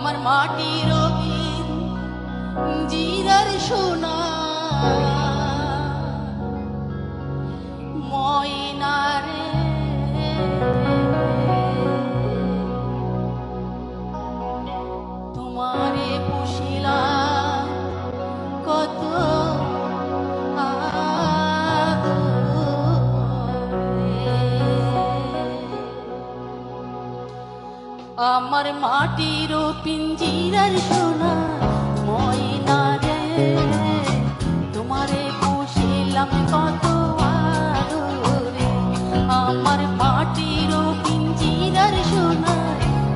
আমার মাটির জিরার সোনা ময়নারে তোমারে পুষিলাম কত আমার মাটির পিঞ্জিরার সোনা ময়না রে তোমারে পুষিলাম কত আদরে আমার মাটির পিঞ্জিরার সোনা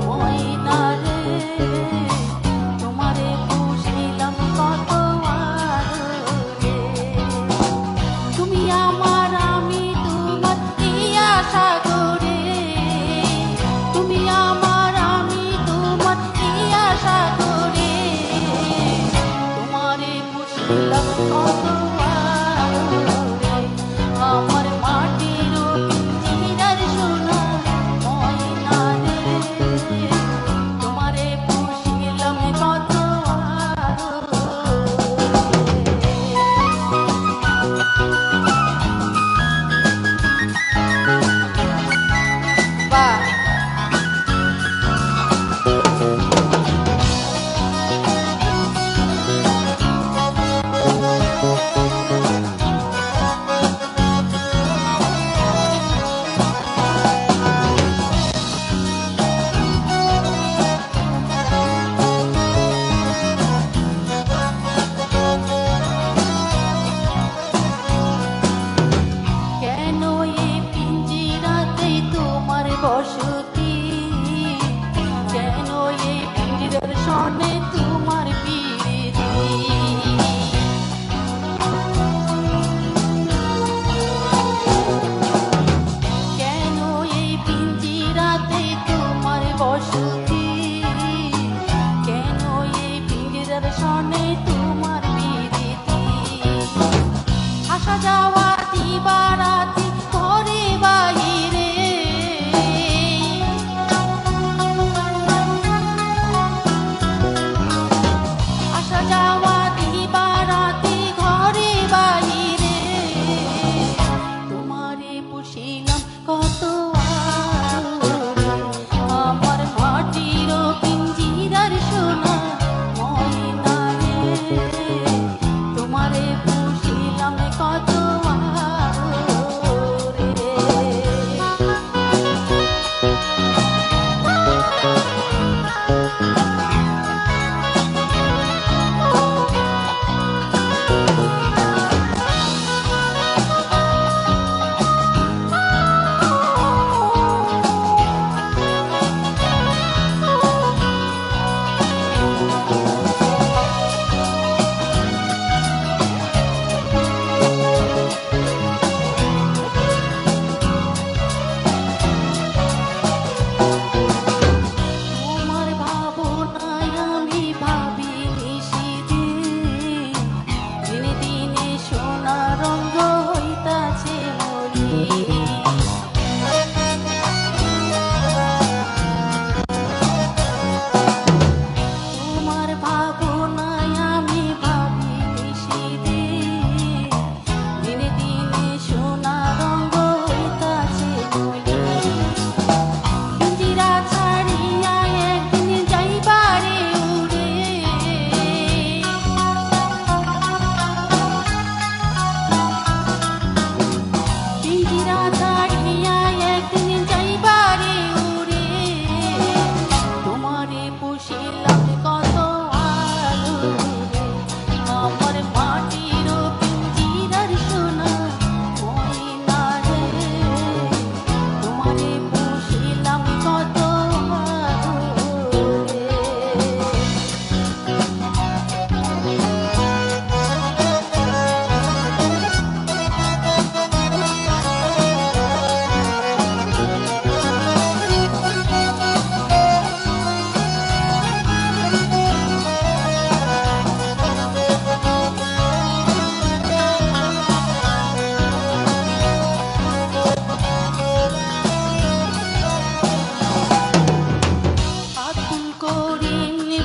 ময়না রে তোমারে পুষিলাম কত আদরে তুমি আমার আমি তোমার এই আশা করে তুমি আমার আমি তোমার এই আশা করে তোমারে পুষিলাম কত আদরে আমার মাটির পিঞ্জিরার সোনা ময়না রে তোমারে পুষিলাম কত বাহ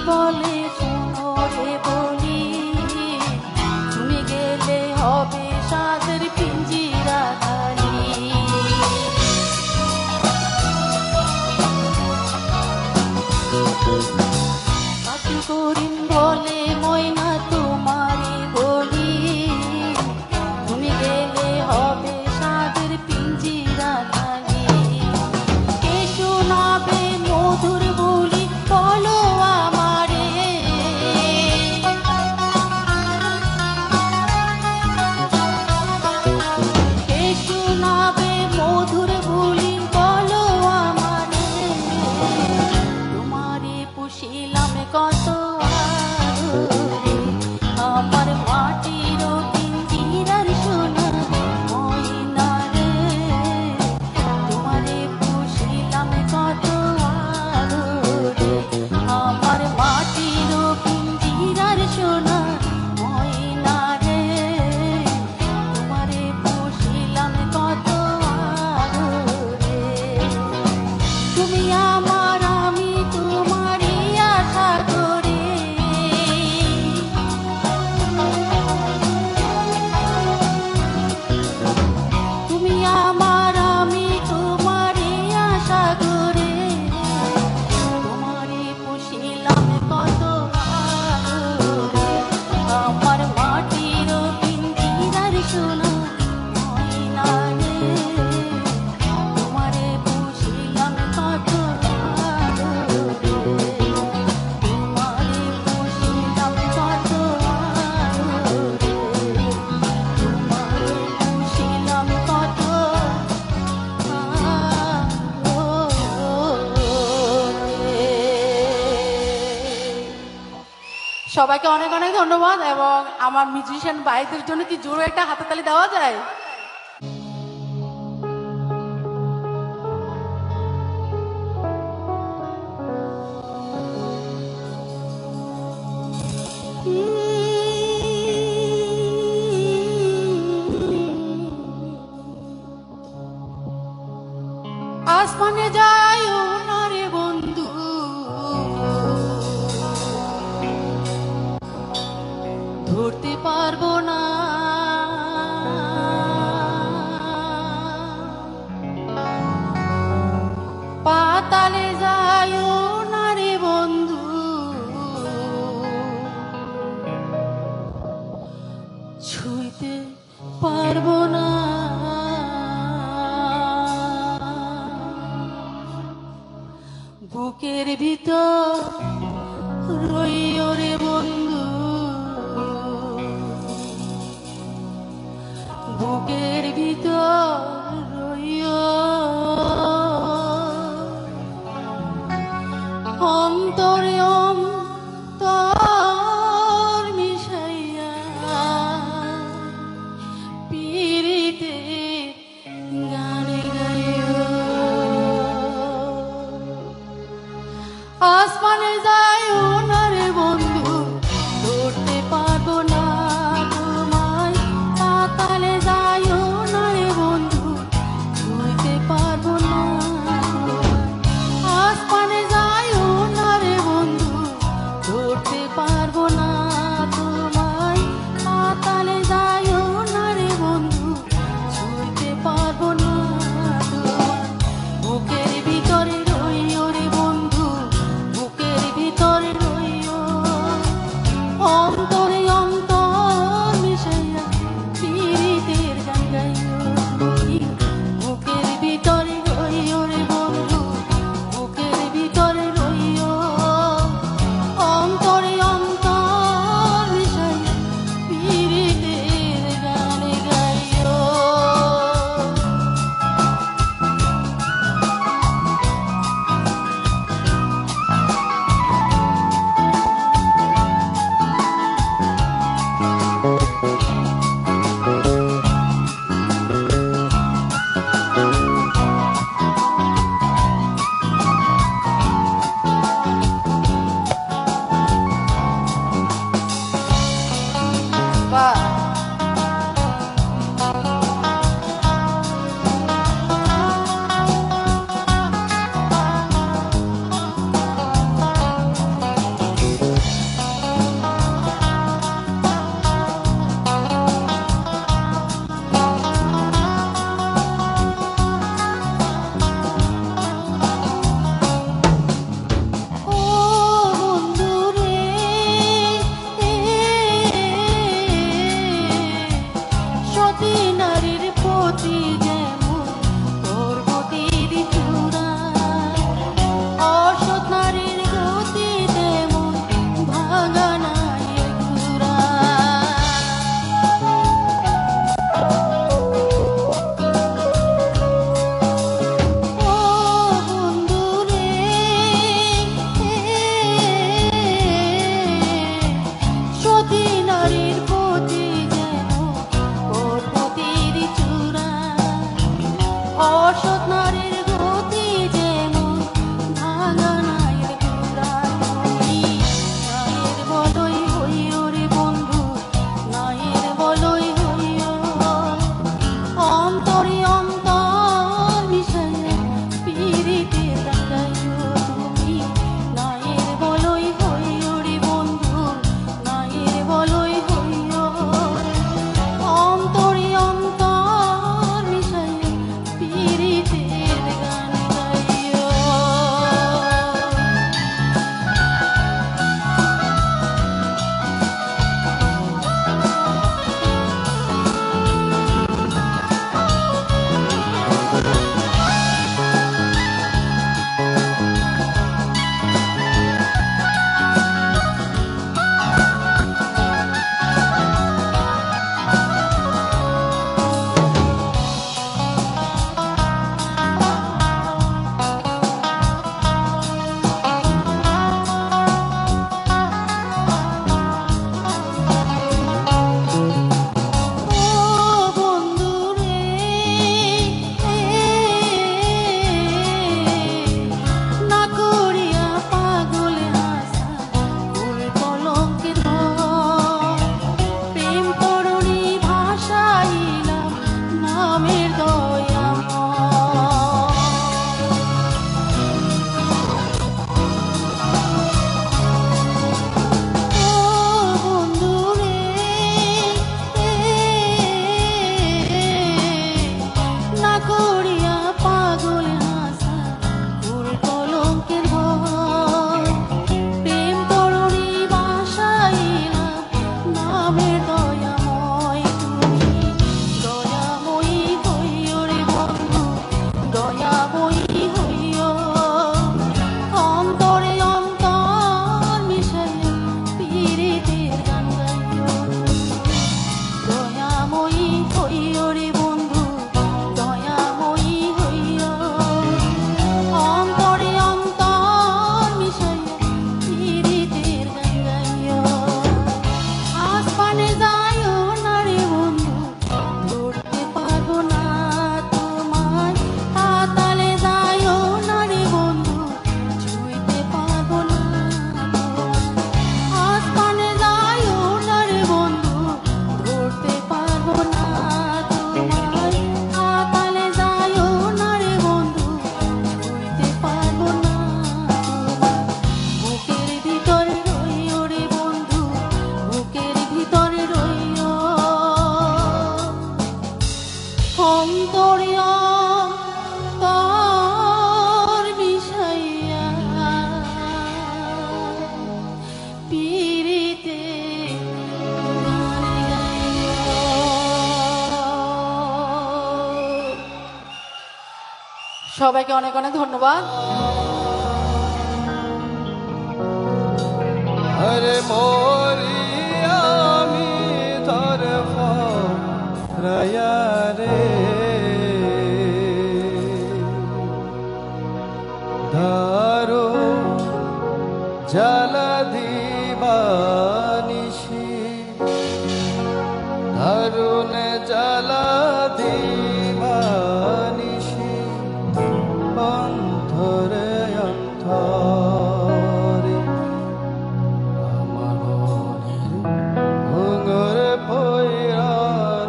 বলে শোনো রে বলি, তুমি গেলে হবে সাদের পিঞ্জিরা খালি। পাখি করিম বলে ময়না তোমারে বলি, তুমি গেলে হবে সাদের পিঞ্জিরা খালি। কে শোনাবে মধুর বলি বলো আমারে, কে শোনাবে মধুর বলি বলো আমারে। তোমারে পুষিলাম কত আদরে, আমার মাটির পিঞ্জিরার সোনা ময়না রে। তোমারে পুষিলাম কত আদরে, আমার মাটির পিঞ্জিরার সোনা ময়না রে। তোমারে পুষিলাম কত আদরে। তুমি আমার আমি তোমারই আশা করি, তুমি আমার আমি তোমারই আশা করি। তোমারে পুষিলাম কত আদরে, আমার মাটির পিঞ্জিরার সোনা ময়না রে। তোমারে পুষিলাম কত আদরে, তোমারে পুষিলাম কত আদরে, তোমারে পুষিলাম কত আদরে। সবাইকে অনেক অনেক ধন্যবাদ। এবং আমার মিউজিশিয়ান ভাইদের জন্য কি জোরে একটা হাততালি দেওয়া যায়? আসমানে যায় না রে বন্ধু, ধরতে পারবো না। পাতালে যায় না রে বন্ধু, ছুঁইতে পারবো না। বুকের ভিতর রইও রে বন্ধু, বুকের ভিতর রইও। অন্তরে অন্তর মিশাইয়া পিরিতে গান গাইও। আসমানে যায় না রে বন্ধু, ধরতে পারবো না তোমায়। পাতালে যায় না রে বন্ধু, পিরিতে সবাইকে অনেক অনেক ধন্যবাদ। আরে মোরি আমি তোর ফরায়া রে দারু জ্বালা দিবানিশি দারুণ জ্বালা দিবানিশি অন্তরে অন্তরে আমার মনের ভুঙর পয়রা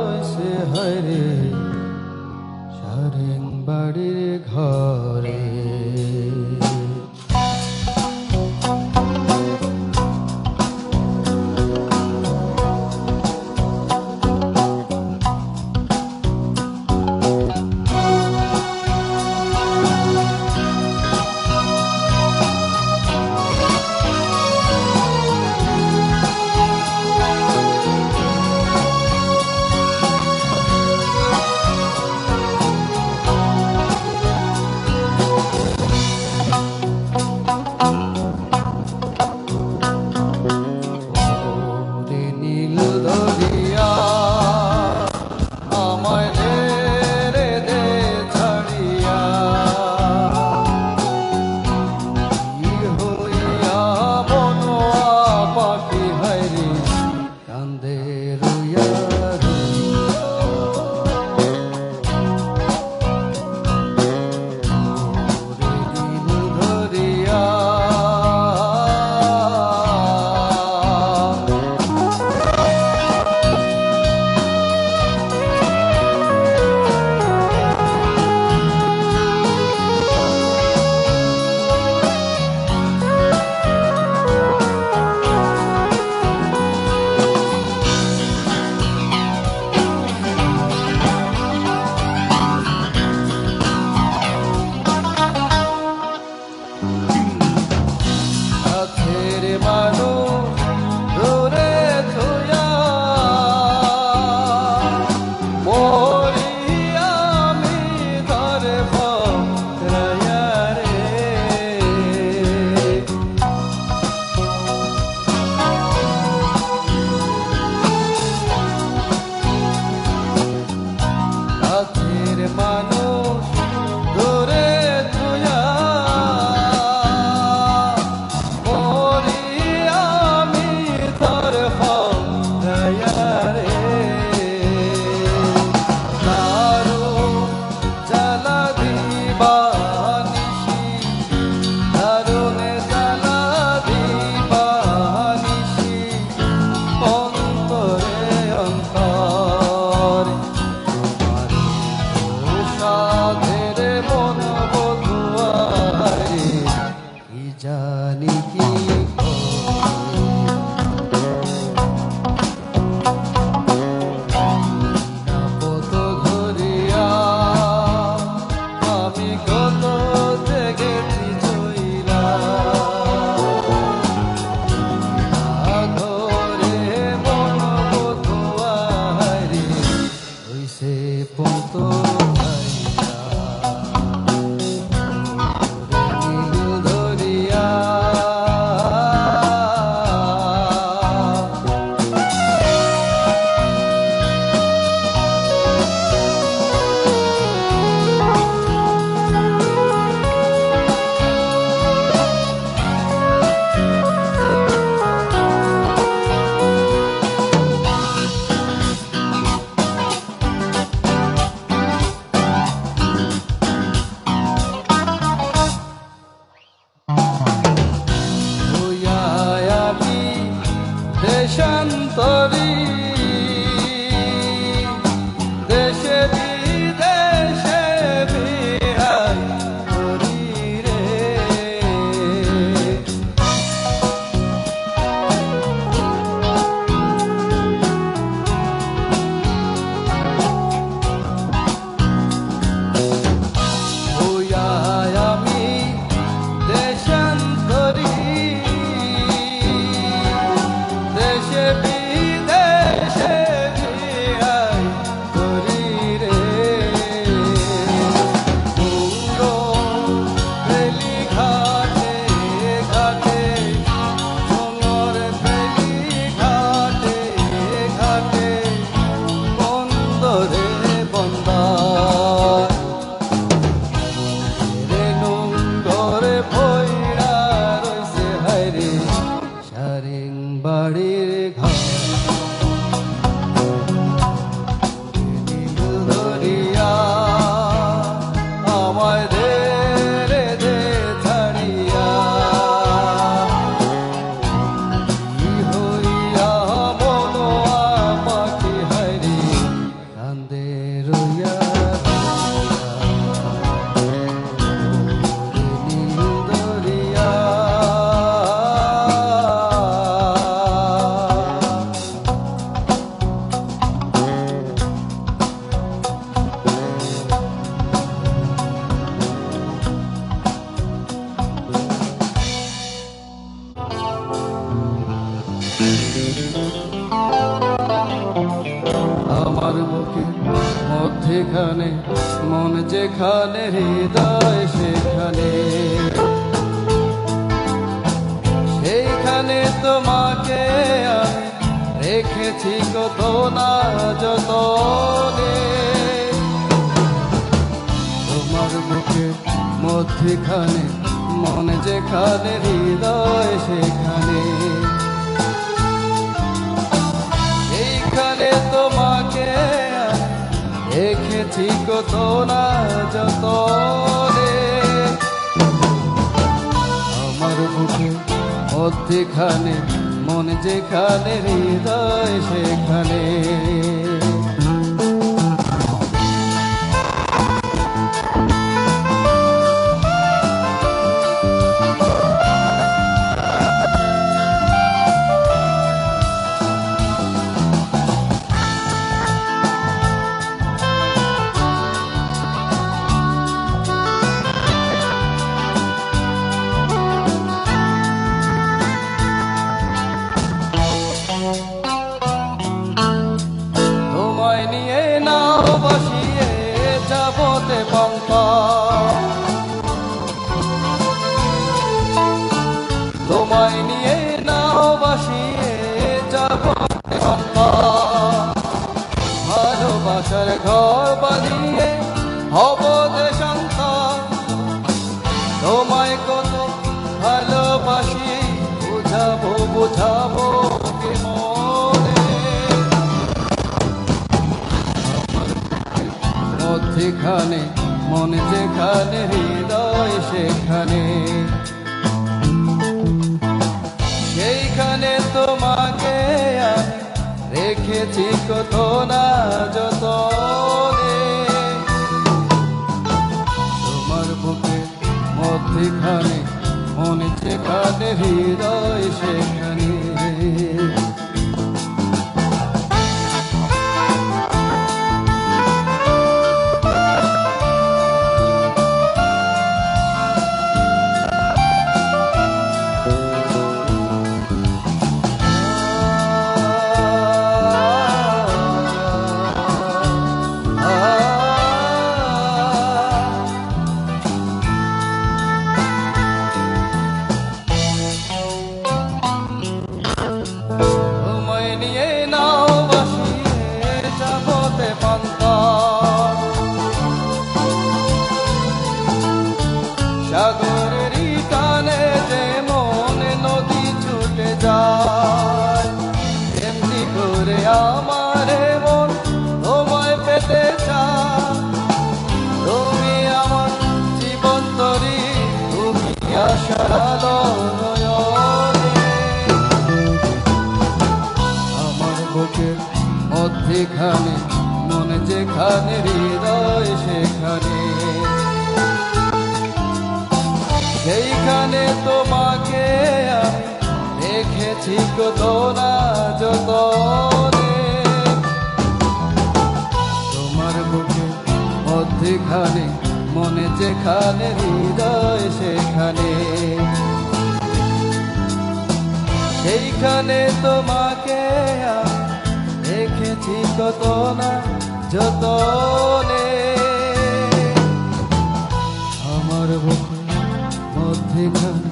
রইছে হরে সারেং বাড়ির ঘরে দারিং বাড়ির ঘর নীল দরিয়া আমায় দে রে দে ছাড়িয়া কি হইয়া মনোয়া পাখি হারি কান্দে রইয়া নীল দরিয়া আমার বুকের মধ্যেখানে মন যেখানে হৃদয় সেখানে সেইখানে তোমাকে আমি রেখেছি কত না যতনে তোমার বুকের মধ্যেখানে মন যেখানে হৃদয় সেখানে এইখানে তোমাকে দেখেছি কত না যতনে আমার বুকে মধ্যেখানে মন যেখানে হৃদয় সেখানে তোমায় নিয়ে নাও বসিয়ে যাবতে পঙ্কা তোমায় নিয়ে নাও বসিয়ে যাবতে পঙ্কা ভালোবাসার ঘর বানিয়ে হব দেশান্তা তোমায় কত ভালোবাসি বুঝাবো বুঝাবো কে মনে মধ্যেখানে মন যেখানে হৃদয় সেখানে সেইখানে তোমাকে আমি রেখেছি কত না যতনে তোমার বুকে মধ্যেখানে মন যেখানে হৃদয় সেখানে তোমায় নিয়ে নাও বসিয়ে যাবতে পন্থা সাগরেরই টানে যেমন নদী ছুটে যায় এমনি করে আমার মন তোমায় পেতে চায় তুমি আমার জীবন তরি তুমি আশার আলো নয়নে আমার বুকের মধ্যেখানে মন যেখানে হৃদয় সেখানে সেইখানে তোমাকে আমি রেখেছি কত না যতনে তোমার বুকের মধ্যেখানে মনে যেখানে হৃদয় সেখানে সেইখানে তোমাকে আমি রেখেছি কত না যতনে আমার বুকের মধ্যেখানে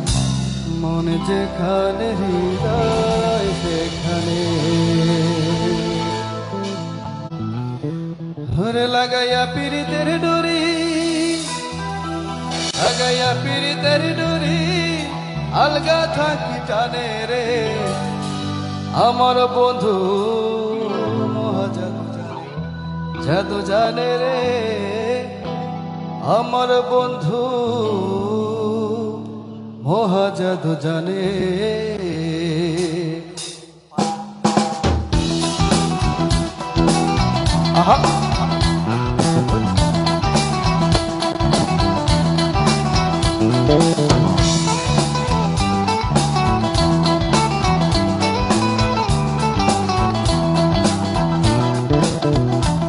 মনে যেখানে হৃদয় সেখানে হরে লাগাইয়া পীড়িতের ডোরি লাগাইয়া পীড়িতের ডোরি আলগা থাকি টানে রে আমার বন্ধু মহাজাদু জানে, জাদু জানে রে আমার বন্ধু মহাজাদু জানে। আহা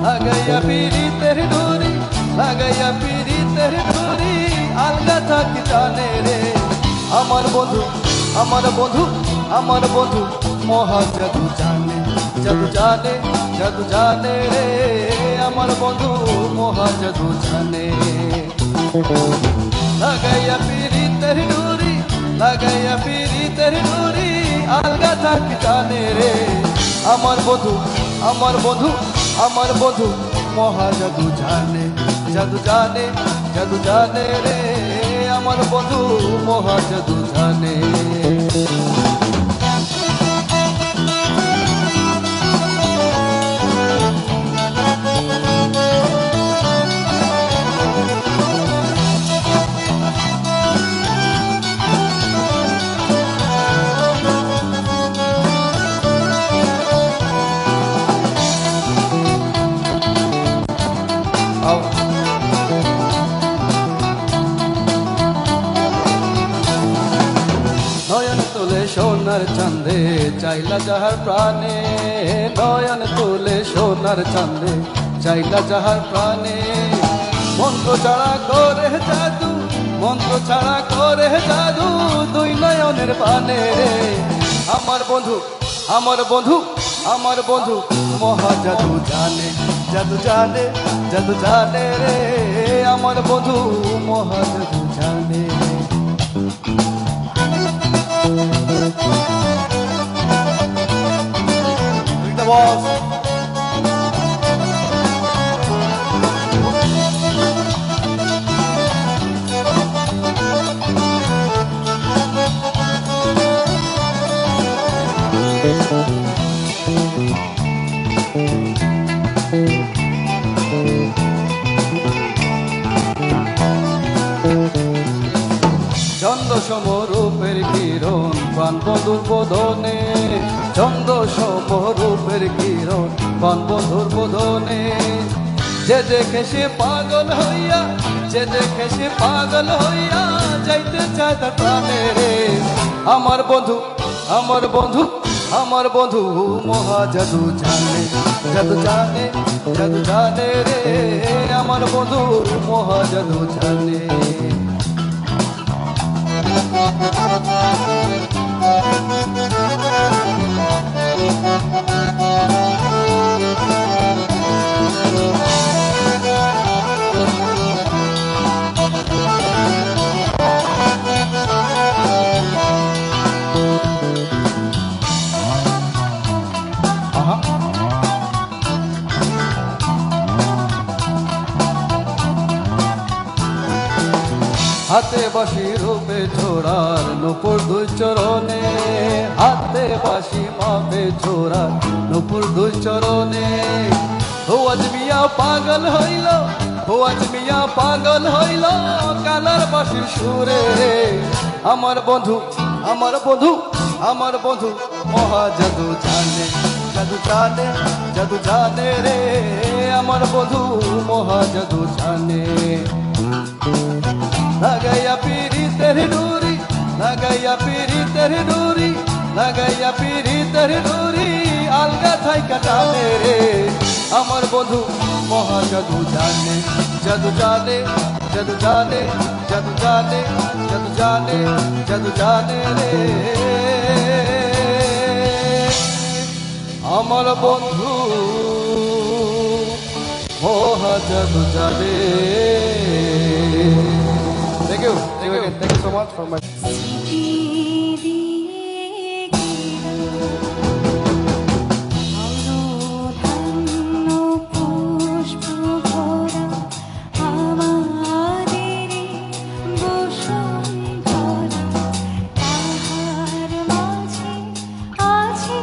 লাগাইয়া পিরিতের ডুরি, লাগাইয়া পিরিতের ডুরি, আলগা থাকি জানে রে আমার বন্ধু, আমার বন্ধু, আমার বন্ধু মহাজাদু জানে, জাদু জানে, জাদু জানে রে আমার বন্ধু মহাজাদু জানে। লাগাইয়া পিরিতের ডুরি, লাগাইয়া পিরিতের ডুরি, আলগা থাকি জানে রে আমার বন্ধু, আমার বন্ধু, আমার বন্ধু মহাজাদু জানে, জাদু জানে, জাদু জানে রে আমার বন্ধু মহাজাদু জানে। নয়ন তোলে সোনার চাঁদে চাইলা যাহার প্রাণে, নয়ন তোলে সোনার চাঁদে চাইলা যাহার প্রাণে, মন্ত্র ছাড়া করে জাদু, মন্ত্র ছাড়া করে জাদু, দুই নয়নের পানে রে আমার বন্ধু, আমার বন্ধু, আমার বন্ধু মহাজাদু জানে, জাদু জানে, জাদু জানে রে আমার বন্ধু মহাজাদু জানে। চন্দ্র সমরূপের কিরণ প্রাণ বন্ধুর বদনে, চন্দ্র সমরূপের কিরণ প্রাণ বন্ধুর বদনে, যে দেখে সে পাগল হইয়া, যে দেখে সে পাগল হইয়া যাইতে চায় তার প্রাণে রে আমার বন্ধু, আমার বন্ধু, আমার বন্ধু মহাজাদু জানে, জাদু জানে, জাদু জানে রে আমার বন্ধু মহাজাদু জানে। হাতে বাঁশি রূপে ছোড়ার নূপুর দুই চরণে, হাতে বাঁশি মাপে ছোড়ার নূপুর দুই চরণে, ও আজ মিয়া পাগল হইল, ও আজ মিয়া পাগল হইল কালার বাঁশির সুরে আমার বন্ধু, আমার বন্ধু, আমার বন্ধু মহাজাদু জানে, জাদু জানে, জাদু জানে রে আমার বন্ধু মহাজাদু জানে। লাগাইয়া পিরিতের ডুরি, লাগাইয়া পিরিতের ডুরি, লাগাইয়া পিরিতের ডুরি, আলগা থাইকা টানে রে আমার বন্ধু মহাজাদু জানে, জাদু জানে, জাদু জানে, জাদু জানে, জাদু জানে, জাদু জানে রে আমার বন্ধু মহাজাদু জানে। Thank you. Thank you so much for my. আছে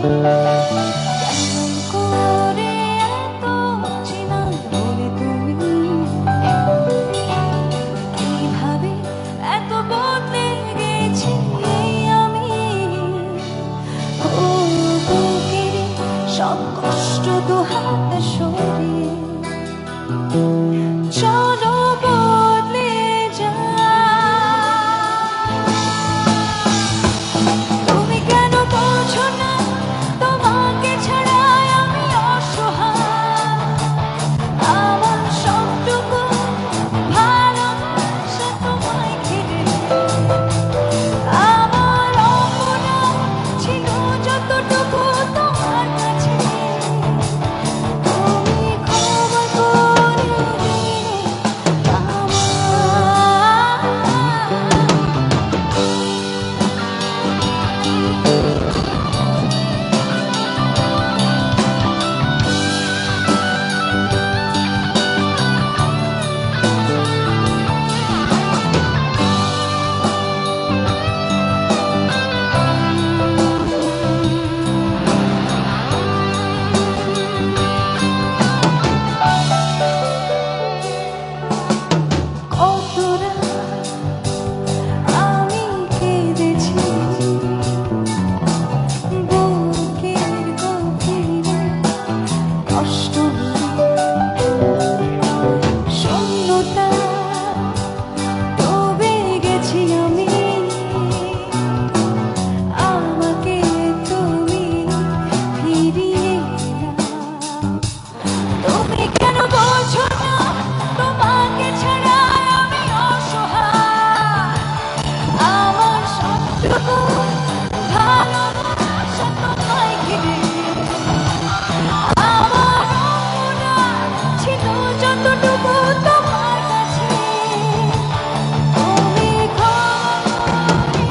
কেমন করে এত চেনা বলে তুমি, কিভাবে এত বদলে গেছি আমি। ও বুকের সব কষ্ট দু হাতে সরিয়ে চলো বদলে যাই। তুমি কেন বোঝো না তোমাকে ছাড়া আমি অসহায়, আমার সবটুকু ভালোবাসা তোমায় ঘিরে। আমার অপরাধ ছিল যতটুকু তোমার কাছে, তুমি ক্ষমা করে দিলে আমায়। কতটা আমি কেঁদেছি বুকের গভীরে, কষ্ট শূন্যতা ডুবে গেছি আমি। আমাকে তুমি ফিরিয়ে নাও। তুমি কেন বোঝো না তোমাকে ছাড়া আমি অসহায়, আমার সবটুকু ভালোবাসা তোমায় ঘিরে। আমার অপরাধ ছিল যতটুকু তোমার কাছে, তুমি ক্ষমা করে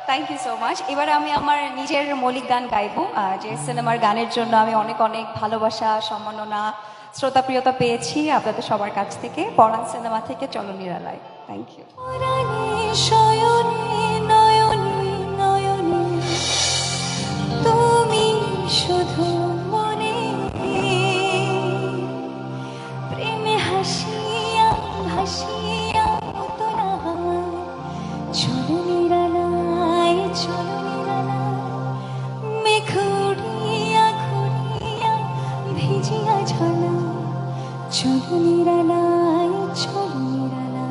থ্যাংক ইউ সো মাচ। এবারে আমি আমার নিজের মৌলিক গান গাইবো, যে সিনেমার গানের জন্য আমি অনেক অনেক ভালোবাসা, সম্মাননা, শ্রোতাপ্রিয়তা পেয়েছি আপনাদের সবার কাছ থেকে। পরাণ সিনেমা থেকে চলো নিরালায়। Thank you. তুমি শুধু মনে প্রেমে হাসিয়া ভাসিয়া মতো না হয়। চলো নিরালায়, চলো নিরালায়, মেঘ উড়িয়া ঘুরিয়া ভিজিয়া ঝলা। চলো নিরালায়, চলো নিরালায়।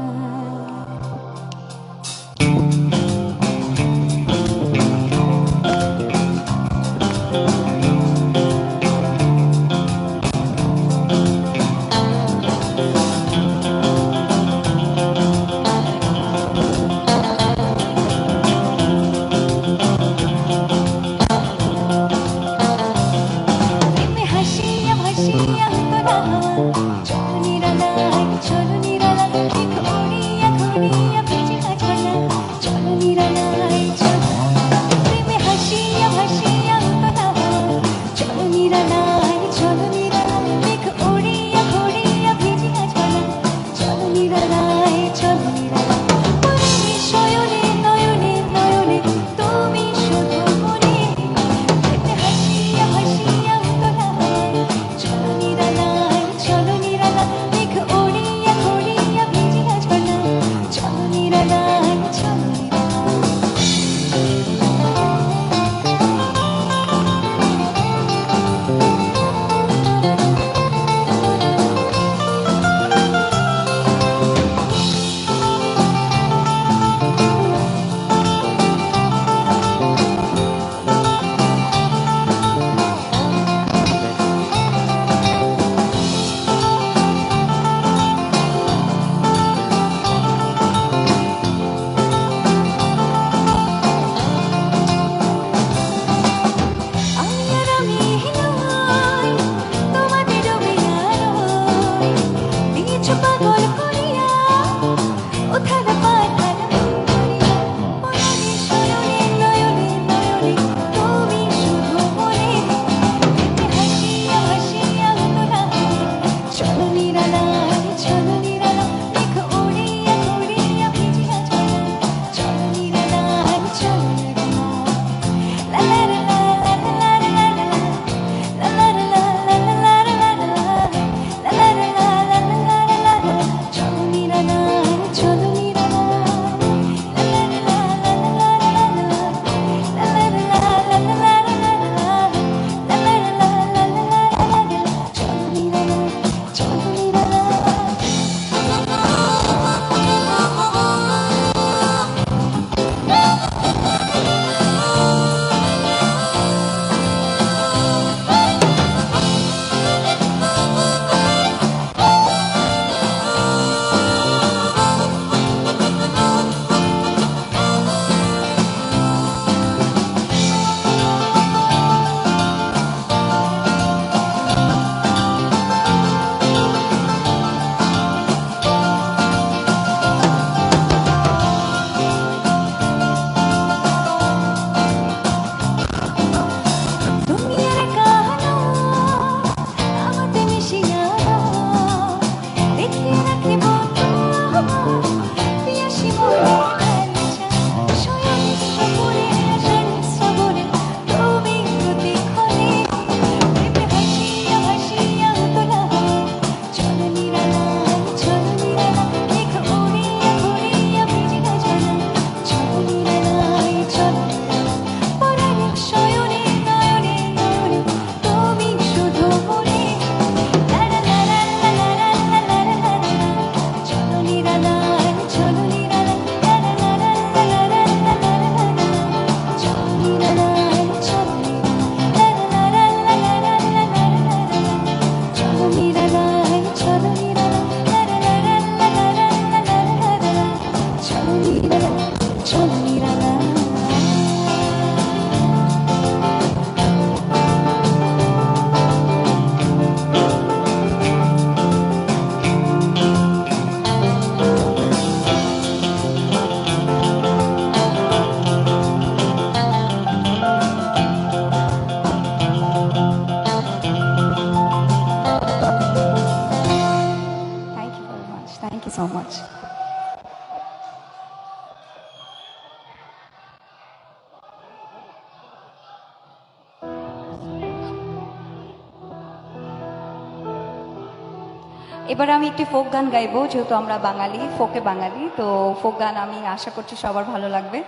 এবার আমি একটি ফোক গান গাইবো, যেহেতু আমরা বাঙালি, ফোকে বাঙালি, তো ফোক গান আমি আশা করছি সবার ভালো লাগবে।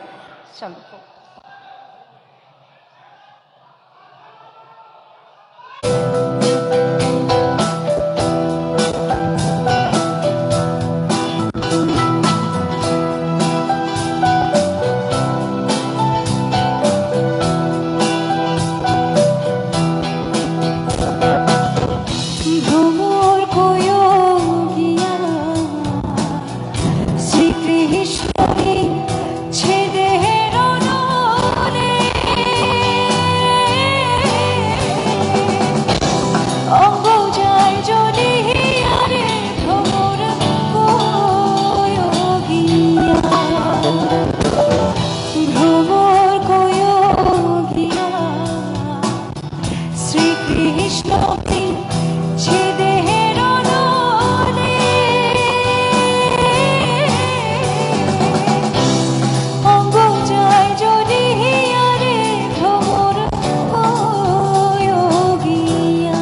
চলো। ভ্রমর কয়ো গিয়া শ্রীকৃষ্ণকে ছেদে রণনে, অঙ্গ যায় জ্বলিয়া রে ভ্রমর কয়ো গিয়া, ভ্রমর কয়ো গিয়া শ্রীকৃষ্ণকে ছেদে রণনে, অঙ্গ যায় জ্বলিয়া রে ভ্রমর কয়ো গিয়া।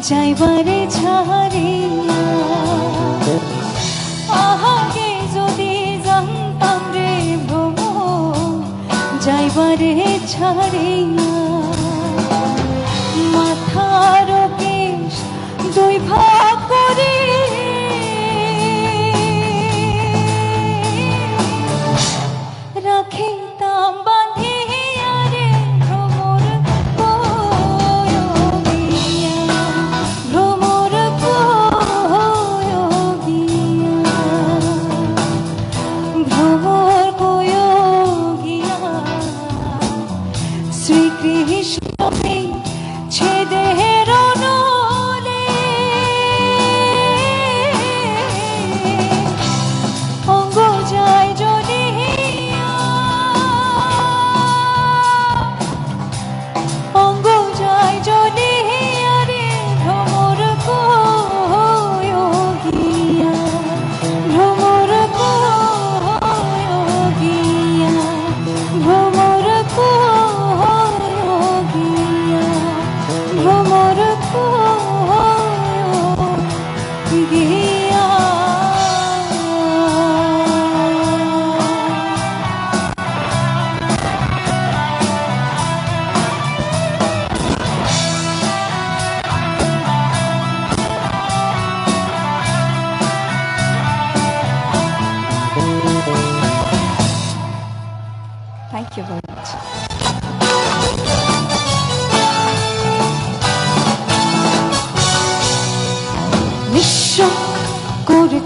যাইবারে ছাড়িয়া, আহাগে যদি জানতাম রে ভ্রমর যাইবারে ছাড়িয়া, মাথার কেশ দুই ভাগ করে রাখিতাম বাঁধিয়া রে ভ্রমর কয়ো গিয়া, ভ্রমর কয়ো গিয়া, ভ্রমর কয়ো গিয়া শ্রীকৃষ্ণ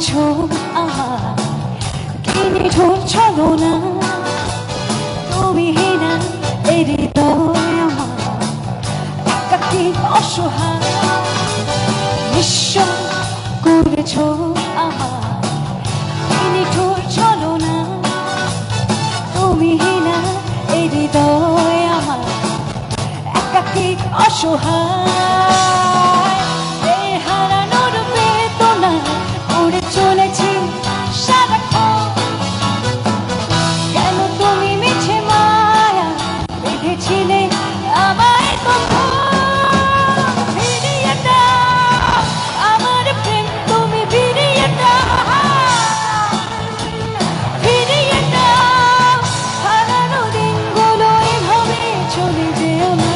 করেছো আমার কিনে ঢুকছো না তুমি হেনা এই হৃদয় আমার একাকী অসহায় নিঃস্ব করেছো আমার কিনে ঢুকছো না তুমি হেনা এই হৃদয় আমার একাকী অসহায় এই হারানোর বেদনা উড়ে চলেছি সারাক্ষণ কেন তুমি মিছে মায়া বেঁধেছিলে আমায় কখন ফিরিয়ে দাও আমার প্রেম তুমি ফিরিয়ে দাও ফিরিয়ে দাও হারানো দিনগুলো এভাবে চলে যেও না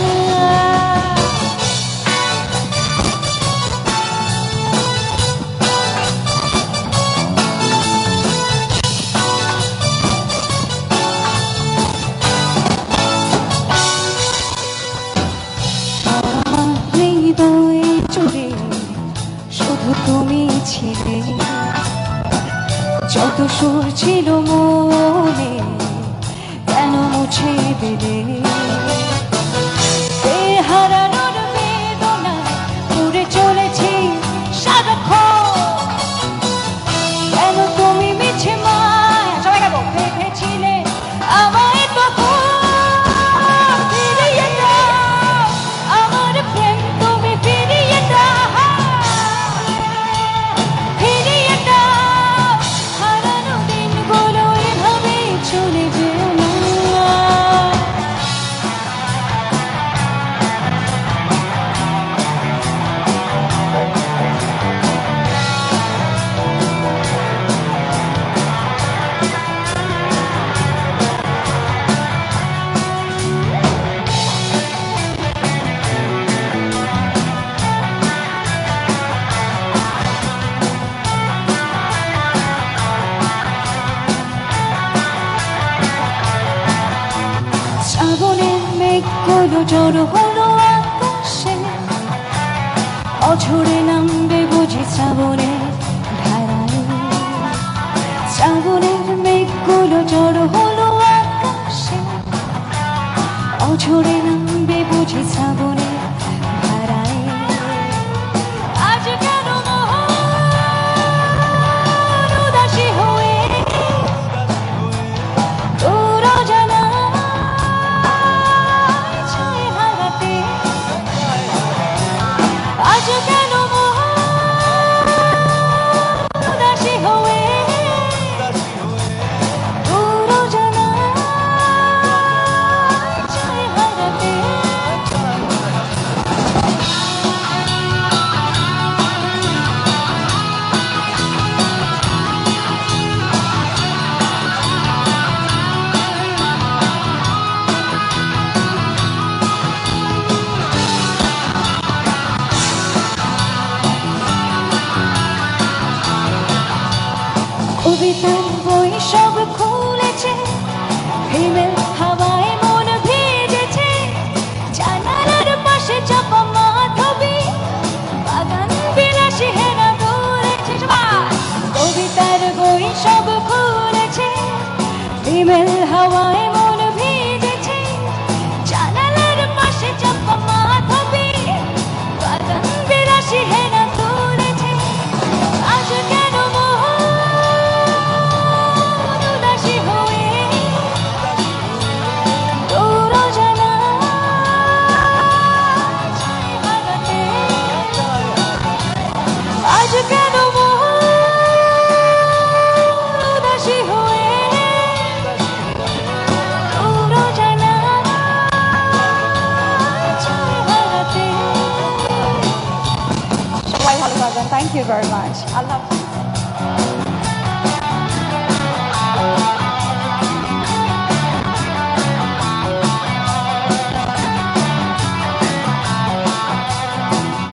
হৃদয়ে জুড়ে শুধু তুমি ছিলে যত সুর ছিল মনে কেন মুছে দিলে এ হারানোর বেদনা উড়ে চলেছি সারাক্ষণ কেন তুমি মিছে মায়া সবাই গাবো বেঁধেছিলে আমায় কখন ফিরিয়ে দাও আমার প্রেম তুমি ফিরিয়ে দাও ফিরিয়ে দাও হারানো দিনগুলো এভাবে চলে যেও না শ্রাবণের মেঘগুলো জড়ো হলো আকাশে অঝরে নামবে বুঝি শ্রাবণের ধারায় শ্রাবণের মেঘগুলো জড়ো হলো আকাশে অঝরে নামবে বুঝি শ্রাবণের ধারায় আজ কেন মন উদাসী হয়ে তোর জানা আজ কেন উদাসী হয়ে দূর জানা চাই হারাতে কবিতার বই সব খুলেছে হিমেল হাওয়ায় মন ভেজেছে জানালার পাশে চাপা মাধবী বাগান বিলাসী হেনা ধরেছে কবিতার বই সব খুলেছে হিমেল হাওয়ায় মন ভেজেছে জানালার পাশে চাপা মাধবী বাগান বিলাসী হেনা ধরেছে আজ কেন উদাসী হয়ে তোর জানা চাই হারাতে আজ কেন উদাসী হয়ে তোর জানা চাই হারাতে সবাই ভালো থাকবেন thank you very much Allah